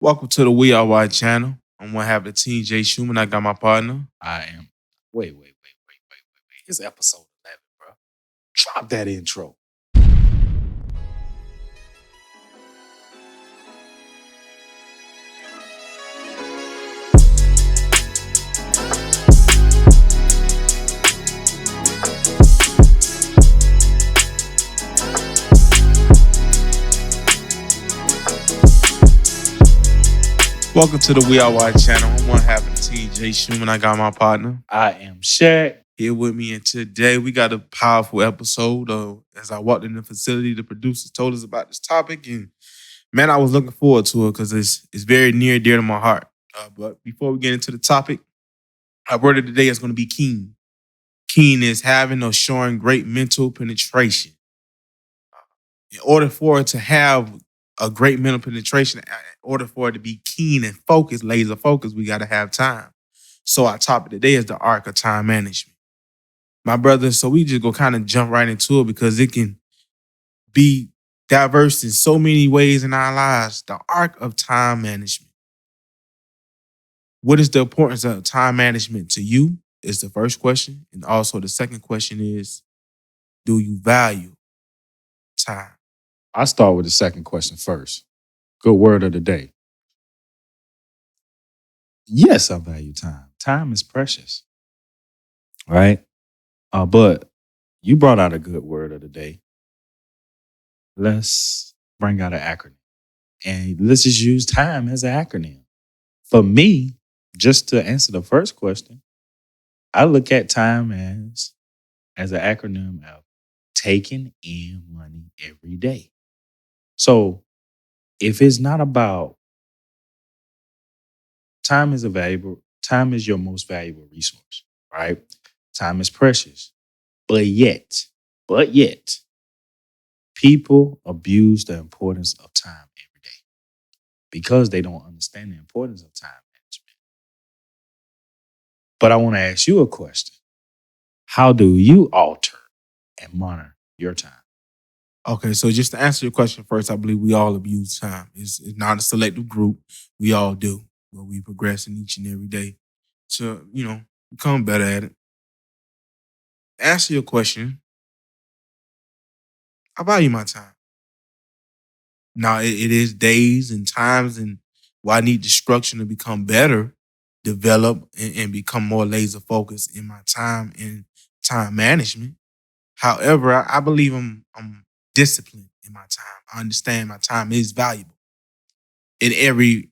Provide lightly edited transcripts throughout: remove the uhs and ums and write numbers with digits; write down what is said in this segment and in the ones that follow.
Welcome to the We Are White channel. I'm one half of the team, J Shuman. I got my partner. I am. Wait. It's episode 11, bro. Drop that intro. Welcome to the We Are White channel. I'm one half of the team, J Shuman. I got my partner I am SHAQ. here with me. And today we got a powerful episode. As I walked in the facility, the producers told us about this topic. And man, I was looking forward to it because it's very near and dear to my heart. But before we get into the topic, our word of the day is going to be keen. Keen is having or showing great mental penetration. In order for it to have a great mental penetration, in order for it to be keen and focused, laser focused, we got to have time. So our topic today is the ARK of time management. My brother, so we just go kind of jump right into it because it can be diverse in so many ways in our lives. The ARK of time management. What is the importance of time management to you is the first question. And also the second question is, do you value time? I'll start with the second question first. Good word of the day. Yes, I value time. Time is precious. Right? But you brought out a good word of the day. Let's bring out an acronym. And let's just use time as an acronym. For me, just to answer the first question, I look at time as an acronym of taking in money every day. So if it's not about time is your most valuable resource, right? Time is precious. But yet, people abuse the importance of time every day because they don't understand the importance of time management. But I want to ask you a question. How do you alter and monitor your time? Okay, so just to answer your question first, I believe we all abuse time. It's not a selective group. We all do. But we progress in each and every day to, become better at it. Answer your question. I value my time. Now, it is days and times and why I need destruction to become better, develop, and become more laser focused in my time and time management. However, I believe I'm disciplined in my time. I understand my time is valuable in every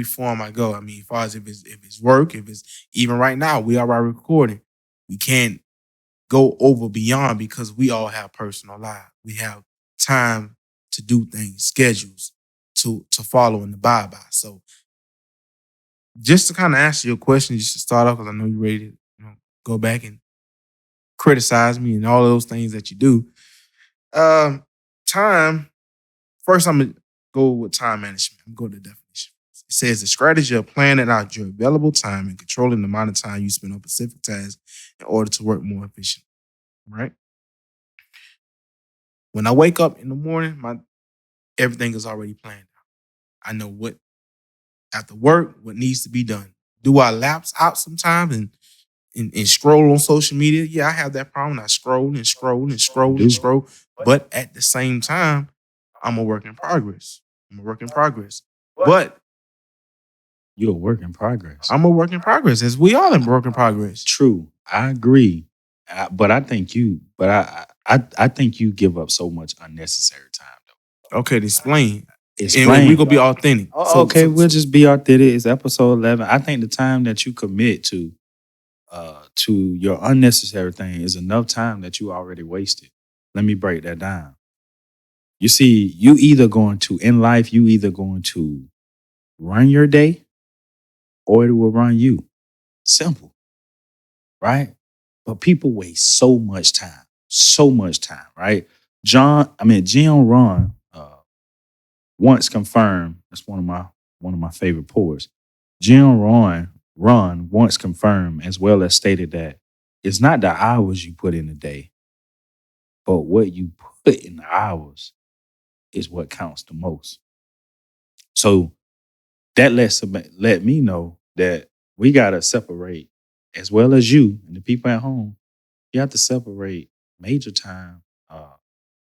form I go. I mean, as far as if it's work, if it's even right now, we are recording. We can't go over beyond because we all have personal lives. We have time to do things, schedules to follow and abide by. So just to kind of answer your question, just to start off, because I know you're ready to go back and criticize me and all of those things that you do. Time, first I'm going to go with time management. I'm going to go to the definition. It says the strategy of planning out your available time and controlling the amount of time you spend on specific tasks in order to work more efficiently. Right? When I wake up in the morning, everything is already planned out. I know what after work, what needs to be done. Do I lapse out sometimes and scroll on social media? Yeah, I have that problem. I scroll and scroll and scroll and scroll. But at the same time, I'm a work in progress. But you're a work in progress. I'm a work in progress, as we all are work in progress. True. I agree. But I think I think you give up so much unnecessary time, though. Okay, to explain. Explain. And we're going to be authentic. We'll just be authentic. It's episode 11. I think the time that you commit to your unnecessary thing is enough time that you already wasted. Let me break that down. You see, you either going to run your day or it will run you. Simple. Right? But people waste so much time, right? Jim Rohn once confirmed, that's one of my favorite poets. Jim Rohn once confirmed as well as stated that it's not the hours you put in a day, but what you put in the hours is what counts the most. So that let me know that we gotta separate, as well as you and the people at home. You have to separate major time,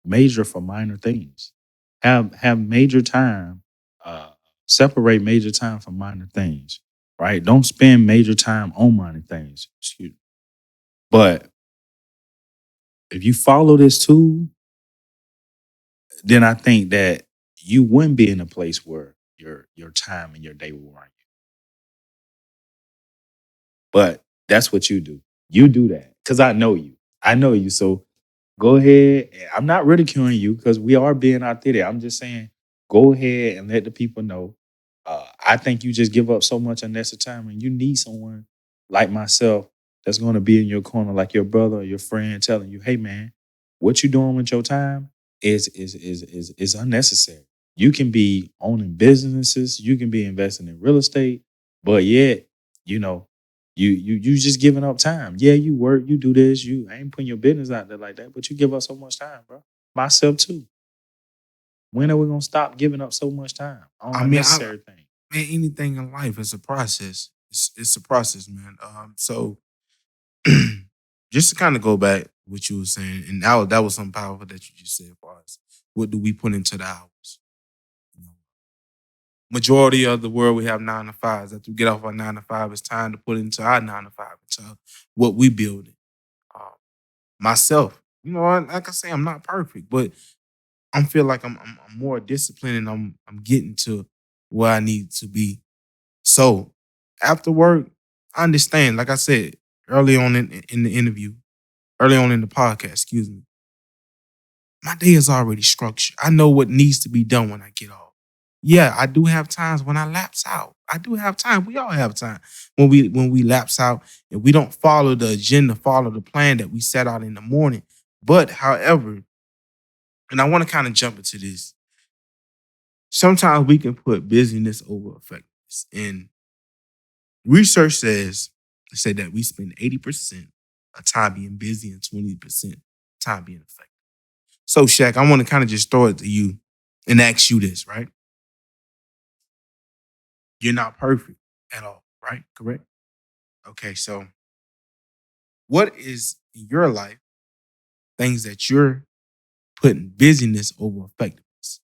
major from minor things. Have major time, uh, separate major time from minor things. Right? Don't spend major time on minor things. Excuse me. But if you follow this tool, then I think that you wouldn't be in a place where your time and your day will run you. But that's what you do. You do that because I know you. I know you. So go ahead. I'm not ridiculing you because we are being authentic. I'm just saying, go ahead and let the people know. I think you just give up so much unnecessary time, and you need someone like myself that's going to be in your corner, like your brother or your friend, telling you, "Hey, man, what you doing with your time is unnecessary. You can be owning businesses, you can be investing in real estate, but yet, you know, you just giving up time. Yeah, you work, you do this, you I ain't putting your business out there like that, but you give up so much time, bro. Myself too. When are we gonna stop giving up so much time on I mean, I unnecessary things? man, anything in life is a process. It's a process, man. So just to kind of go back what you were saying, and that was something powerful that you just said for us. What do we put into the hours? You know, majority of the world we have 9 to 5s. After we get off our 9 to 5, it's time to put into our 9 to 5, into what we building. Um, myself, like I say, I'm not perfect, but I feel like I'm more disciplined and I'm getting to where I need to be. So after work, I understand. Like I said early on in the interview, early on in the podcast, excuse me, my day is already structured. I know what needs to be done when I get off. Yeah, I do have times when I lapse out. I do have time. We all have time when we lapse out and we don't follow the agenda, follow the plan that we set out in the morning. But however, and I want to kind of jump into this. Sometimes we can put busyness over effectiveness. And research said that we spend 80% of time being busy and 20% time being effective. So, Shaq, I want to kind of just throw it to you and ask you this, right? You're not perfect at all, right? Correct? Okay, so what is in your life things that you're putting busyness over effectiveness?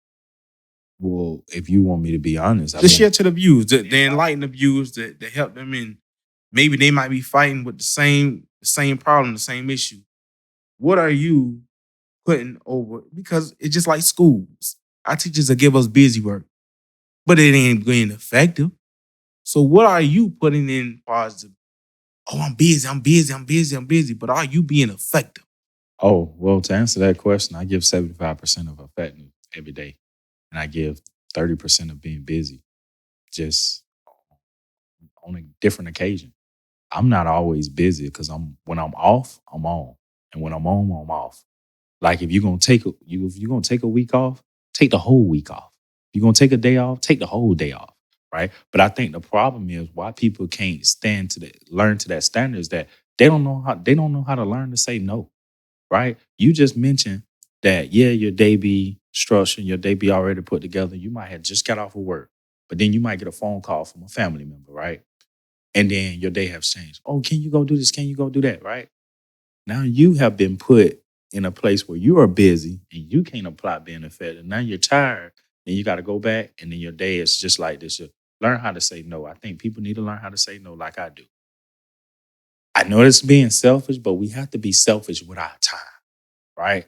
Well, if you want me to be honest, I've Just been share to the views, the enlighten the views that help them in. Maybe they might be fighting with the same problem, the same issue. What are you putting over? Because it's just like schools. Our teachers will give us busy work, but it ain't being effective. So what are you putting in positive? Oh, I'm busy, I'm busy, I'm busy, I'm busy. But are you being effective? Oh, well, to answer that question, I give 75% of effectiveness every day. And I give 30% of being busy, just on a different occasion. I'm not always busy because when I'm off, I'm on. And when I'm on, I'm off. Like if you're gonna take a week off, take the whole week off. If you're gonna take a day off, take the whole day off. Right. But I think the problem is why people can't learn to that standard is that they don't know how to learn to say no. Right. You just mentioned that, yeah, your day be structured, your day be already put together. You might have just got off of work, but then you might get a phone call from a family member, right? And then your day has changed. Oh, can you go do this? Can you go do that? Right. Now you have been put in a place where you are busy and you can't apply being effective. Now you're tired, then you got to go back, and then your day is just like this. You learn how to say no. I think people need to learn how to say no, like I do. I know it's being selfish, but we have to be selfish with our time, right?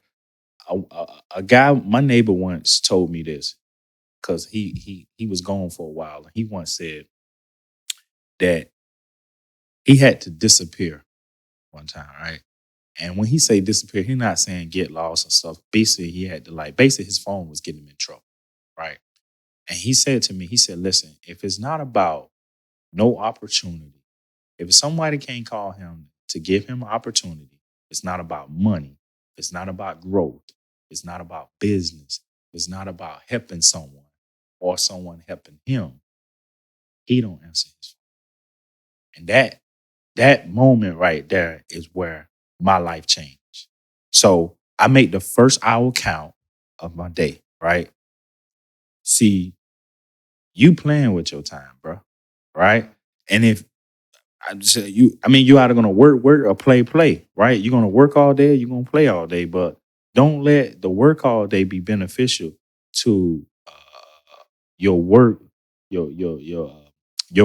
A guy, my neighbor once told me this because he was gone for a while, and he once said that he had to disappear one time, right? And when he say disappear, he's not saying get lost and stuff. Basically, he had to basically his phone was getting him in trouble, right? And he said to me, he said, listen, if it's not about no opportunity, if somebody can't call him to give him an opportunity, it's not about money, it's not about growth, it's not about business, it's not about helping someone or someone helping him, he don't answer his phone. And that moment right there is where my life changed. So I make the first hour count of my day, right? See, You playing with your time, bro. Right? And if I just say you either gonna work or play, right? You're gonna work all day, you're gonna play all day, but don't let the work all day be beneficial to your work, your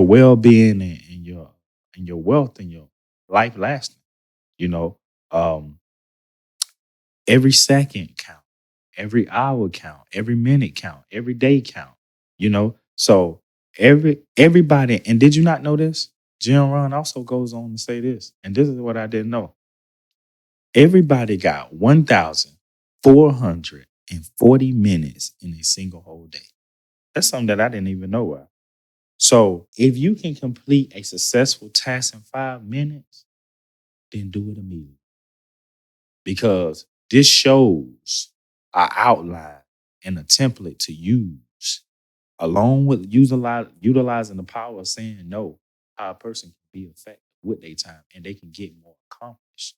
well being and your wealth and your life lasting. You know, um, every second count, every hour count, every minute count, every day count. So everybody. And did you not know this? Jim Ron also goes on to say this, and this is what I didn't know. Everybody got 1,440 minutes in a single whole day. That's something that I didn't even know of. So if you can complete a successful task in 5 minutes, then do it immediately. Because this shows an outline and a template to use, along with utilizing the power of saying no, how a person can be effective with their time and they can get more accomplished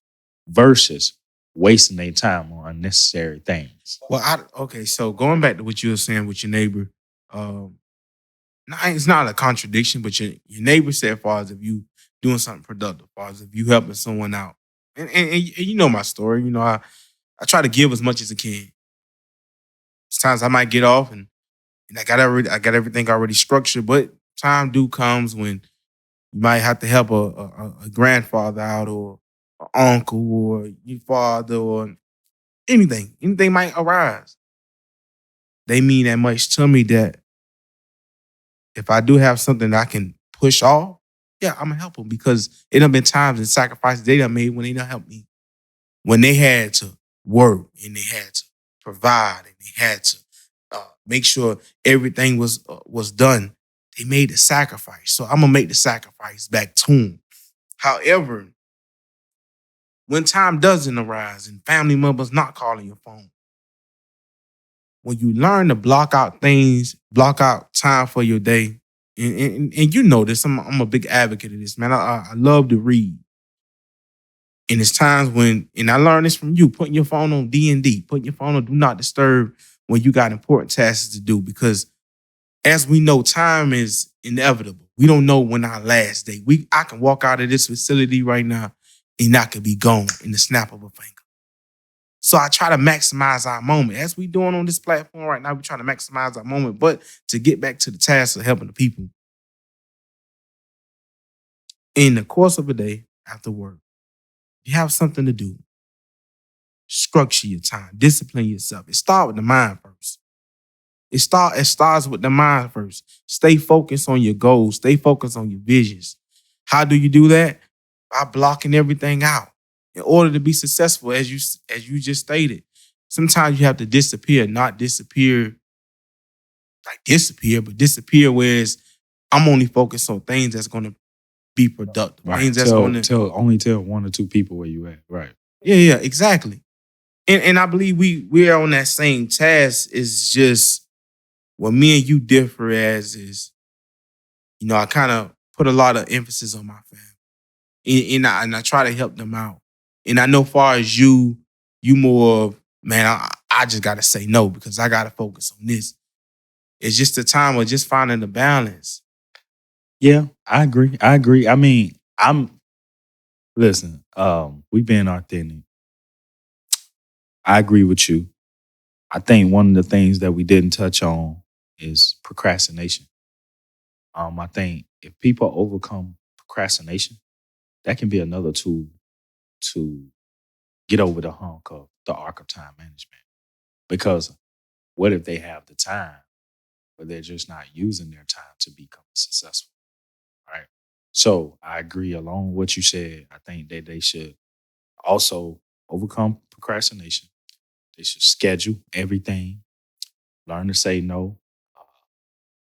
versus wasting their time on unnecessary things. Well, okay. So going back to what you were saying with your neighbor, um, it's not a contradiction, but your neighbor said, as far as if you doing something productive, as far as if you helping someone out, and you know my story. I try to give as much as I can. Sometimes I might get off, and I got everything already structured, but time do comes when you might have to help a grandfather out or an uncle or your father or anything. Anything might arise. They mean that much to me that if I do have something that I can push off, yeah, I'm gonna help them because it done been times and sacrifices they done made when they done helped me. When they had to work and they had to provide and they had to make sure everything was done, they made the sacrifice. So I'm gonna make the sacrifice back to them. However, when time doesn't arise and family members not calling your phone, when you learn to block out things, block out time for your day, and you know this, I'm a big advocate of this, man. I love to read. And it's times when, and I learned this from you, putting your phone on D&D, putting your phone on do not disturb when you got important tasks to do. Because as we know, time is inevitable. We don't know when our last day. I can walk out of this facility right now and I could be gone in the snap of a finger. So I try to maximize our moment. As we doing on this platform right now, we're trying to maximize our moment. But to get back to the task of helping the people, in the course of a day after work, you have something to do. Structure your time, discipline yourself. It starts with the mind first. It starts with the mind first. Stay focused on your goals. Stay focused on your visions. How do you do that? By blocking everything out. In order to be successful, as you just stated, sometimes you have to disappear, not disappear like disappear, but disappear whereas I'm only focused on things that's going to be productive. Right. Things that's going to Tell one or two people where you at. Right. yeah, exactly. And I believe we're on that same task. Is just what me and you differ as is, I kind of put a lot of emphasis on my family. And I try to help them out. And I know far as you more of, man, I just gotta say no because I gotta focus on this. It's just a time of just finding the balance. Yeah, I agree. I mean, listen, we being authentic. I agree with you. I think one of the things that we didn't touch on is procrastination. I think if people overcome procrastination, that can be another tool to get over the hump of the arc of time management. Because what if they have the time, but they're just not using their time to become successful, right? So I agree along with what you said. I think that they should also overcome procrastination. They should schedule everything, learn to say no, uh,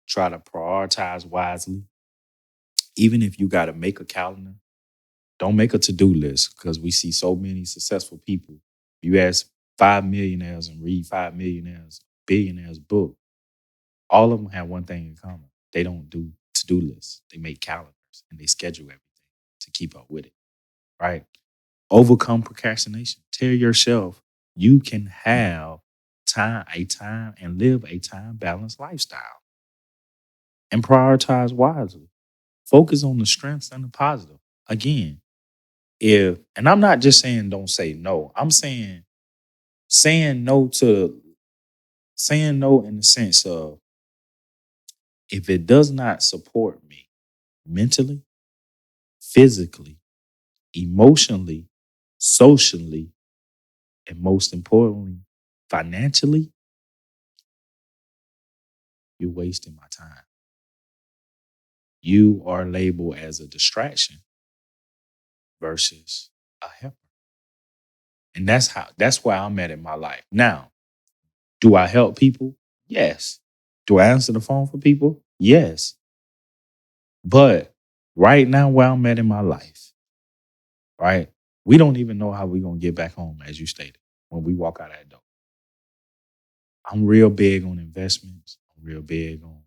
try to prioritize wisely. Even if you got to make a calendar, don't make a to-do list because we see so many successful people. You ask 5 millionaires and read 5 millionaires, billionaires book. All of them have one thing in common. They don't do to-do lists. They make calendars and they schedule everything to keep up with it, right? Overcome procrastination. Tell yourself you can have a time and live a time balanced lifestyle. and prioritize wisely. Focus on the strengths and the positive. Again, and I'm not just saying don't say no. I'm saying no to saying no in the sense of if it does not support me mentally, physically, emotionally, socially, and most importantly, financially, you're wasting my time. You are labeled as a distraction versus a helper. And that's where I'm at in my life. Now, do I help people? Yes. Do I answer the phone for people? Yes. But right now, where I'm at in my life, right? We don't even know how we're gonna get back home, as you stated, when we walk out that door. I'm real big on investments. I'm real big on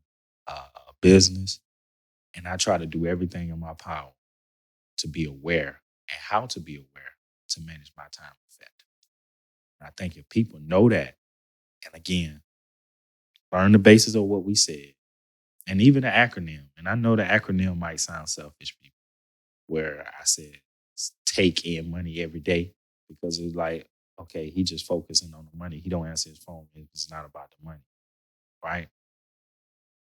business, and I try to do everything in my power to be aware and how to be aware to manage my time effectively. And I think if people know that, and again, learn the basis of what we said, and even the acronym. And I know the acronym might sound selfish, people, where I said take in money every day because it's like, okay, he just focusing on the money. He don't answer his phone if it's not about the money, right?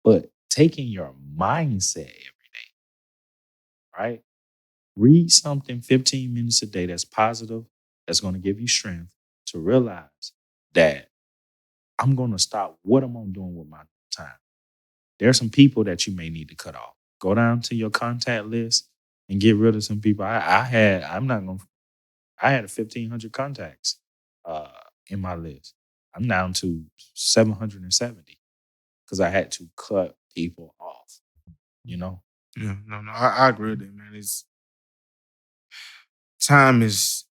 But taking your mindset every day, right? Read something 15 minutes a day that's positive, that's going to give you strength to realize that I'm going to stop what am I doing with my time. There are some people that you may need to cut off. Go down to your contact list and get rid of some people. I had 1,500 contacts uh, in my list. I'm down to 770 because I had to cut people off, you know? Yeah, no, I agree with that, man. It's time is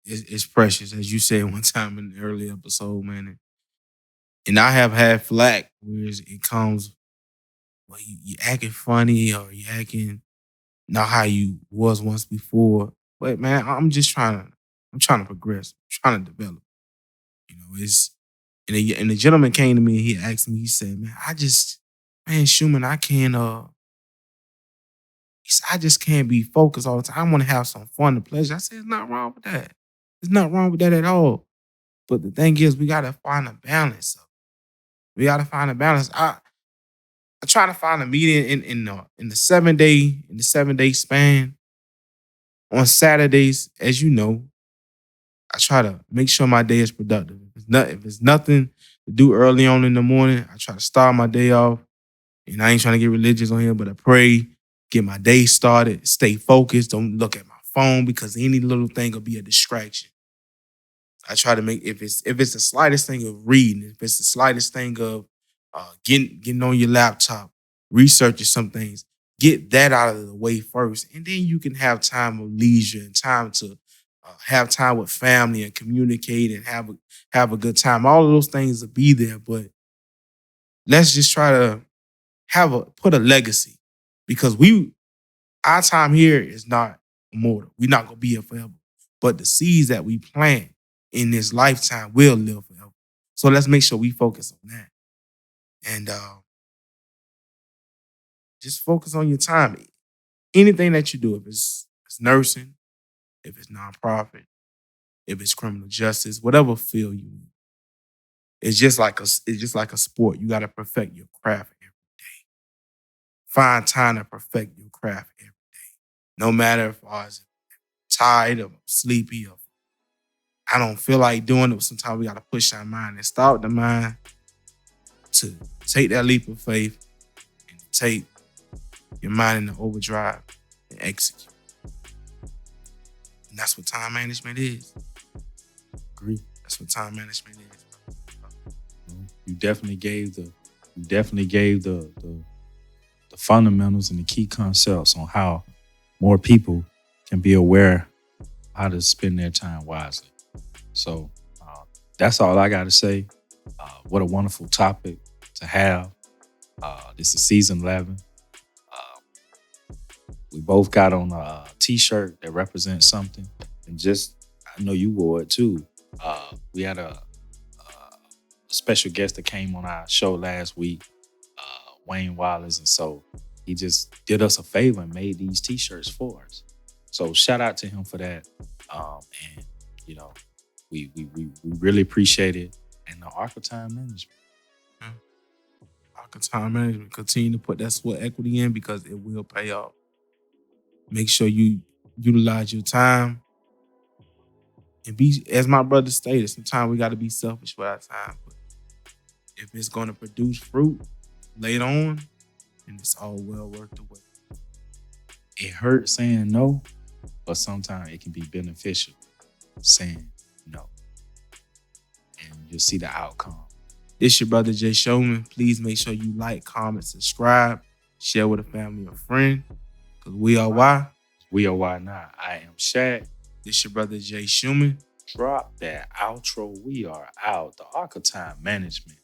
precious, as you said one time in the early episode, man. And I have had flack where it comes well, you acting funny or you acting not how you was once before. But man, I'm trying to progress. I'm trying to develop. You know, and the gentleman came to me and he asked me, he said, man, man, Shuman, I can't he said, I just can't be focused all the time. I want to have some fun and pleasure. I said, there's nothing wrong with that. There's nothing wrong with that at all. But the thing is, we gotta find a balance. We gotta find a balance. I try to find a meeting in the 7 day span on Saturdays. As you know, I try to make sure my day is productive. If it's nothing to do early on in the morning, I try to start my day off. And I ain't trying to get religious on here, but I pray, get my day started, stay focused, don't look at my phone because any little thing will be a distraction. I try to make if it's the slightest thing of reading, if it's the slightest thing of getting on your laptop, researching some things, get that out of the way first, and then you can have time of leisure and time to have time with family and communicate and have a good time. All of those things will be there, but let's just try to put a legacy because our time here is not immortal. We're not gonna be here forever. But the seeds that we plant in this lifetime will live forever. So let's make sure we focus on that. And just focus on your time. Anything that you do, if it's nursing, if it's nonprofit, if it's criminal justice, whatever field you in, it's just like a sport. You gotta perfect your craft every day. Find time to perfect your craft every day. No matter if I was tired or sleepy or I don't feel like doing it. Sometimes we got to push our mind and start the mind to take that leap of faith and take your mind into overdrive and execute. And that's what time management is. Agree. That's what time management is. You definitely gave the fundamentals and the key concepts on how more people can be aware how to spend their time wisely. So that's all I got to say. What a wonderful topic to have. This is season 11. We both got on a t-shirt that represents something. And I know you wore it too. We had a special guest that came on our show last week, Wayne Wallace. And so He just did us a favor and made these t-shirts for us. So shout out to him for that. And you know, we really appreciate it. And the ARK time management. ARK time management, continue to put that sweat equity in because it will pay off. Make sure you utilize your time. And be, as my brother stated, sometimes we got to be selfish with our time. But if it's going to produce fruit later on, then it's all well worth the wait. It hurts saying no, but sometimes it can be beneficial saying no. And you'll see the outcome. This your brother Jay Shuman. Please make sure you like, comment, subscribe, share with a family or friend. Because we are why. We are why not. I am SHAQ. This your brother Jay Shuman. Drop that outro. We are out. The ARK time management.